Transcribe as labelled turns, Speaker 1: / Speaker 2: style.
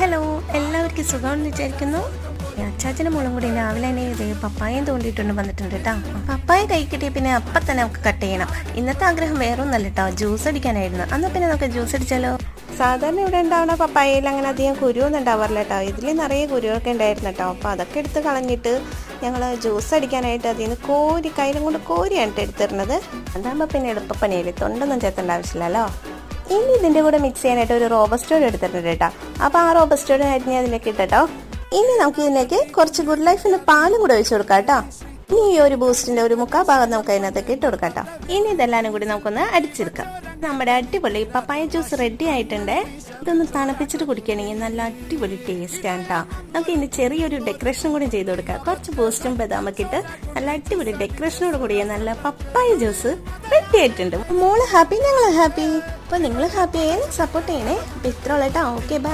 Speaker 1: Hello, എല്ലാവർക്കും സുഖമാണെന്ന് വിചാരിക്കുന്നു. അച്ചാച്ചനും മോളും കൂടി രാവിലെ തന്നെ ഇത് പപ്പായം തോണ്ടിയിട്ടുണ്ട് വന്നിട്ടുണ്ട് കേട്ടോ. പപ്പായ കൈ കിട്ടിയ പിന്നെ അപ്പം തന്നെ നമുക്ക് കട്ട് ചെയ്യണം. ഇന്നത്തെ ആഗ്രഹം വേറൊന്നല്ല കേട്ടോ, ജ്യൂസ് അടിക്കാനായിരുന്നു. എന്നാൽ പിന്നെ നമുക്ക് ജ്യൂസ് അടിച്ചാലോ. സാധാരണ ഇവിടെ ഉണ്ടാവുന്ന പപ്പായയിൽ അങ്ങനെ അധികം കുരുവൊന്നും ഉണ്ടാവാറില്ല കേട്ടോ. ഇതിൽ നിറയെ കുരുവൊക്കെ ഉണ്ടായിരുന്നു കേട്ടോ. അപ്പോൾ അതൊക്കെ എടുത്ത് കളഞ്ഞിട്ട് ഞങ്ങൾ ജ്യൂസ് അടിക്കാനായിട്ട് അതിൽ നിന്ന് കയ്യിലും കൊണ്ട് കോരിയാണ് എടുത്തിരുന്നത്. അതാകുമ്പോൾ പിന്നെ എളുപ്പപ്പണിയല്ലേ, തൊണ്ടൊന്നും ചേർത്തേണ്ട ആവശ്യമില്ലല്ലോ. ഇനി ഇതിൻ്റെ കൂടെ മിക്സ് ചെയ്യാനായിട്ട് ഒരു റോബസ്റ്റോഡ് എടുത്തിട്ടുണ്ട് കേട്ടോ. അപ്പോൾ ആ റോബസ്റ്റോഡ് അരിഞ്ഞ് അതിലേക്ക് ഇട്ടോ. ഇനി നമുക്ക് ഇതിലേക്ക് കുറച്ച് ഗുഡ് ലൈഫിൻ്റെ പാലും കൂടെ ഒഴിച്ചു കൊടുക്കാം കേട്ടോ. ഇനി ഈ ഒരു ബൂസ്റ്റിൻ്റെ ഒരു മുക്കാൽ ഭാഗം നമുക്ക് അതിനകത്തേക്ക് ഇട്ട് കൊടുക്കാം കേട്ടോ. ഇനി ഇതെല്ലാനും കൂടി നമുക്കൊന്ന് അടിച്ചെടുക്കാം. നമ്മുടെ അടിപൊളി പപ്പായ ജ്യൂസ് റെഡി ആയിട്ടുണ്ട്. ഇതൊന്ന് തണുപ്പിച്ചിട്ട് കുടിക്കുകയാണെങ്കിൽ നല്ല അടിപൊളി ടേസ്റ്റാണ് കേട്ടോ. നമുക്ക് ഇനി ചെറിയൊരു ഡെക്കറേഷനും കൂടി ചെയ്ത് കൊടുക്കാം. കുറച്ച് ബൂസ്റ്റും ബദാമൊക്കെ ഇട്ട് നല്ല അടിപൊളി ഡെക്കറേഷനോട് കൂടിയ നല്ല പപ്പായ ജ്യൂസ് റെഡി ആയിട്ടുണ്ട്. മോള് ഹാപ്പി, ഞങ്ങൾ ഹാപ്പി. അപ്പോൾ നിങ്ങൾ ഹാപ്പി ആയാലും സപ്പോർട്ട് ചെയ്യണേ. അപ്പോൾ ഇത്ര ഉള്ളൂ കേട്ടോ. Okay, by.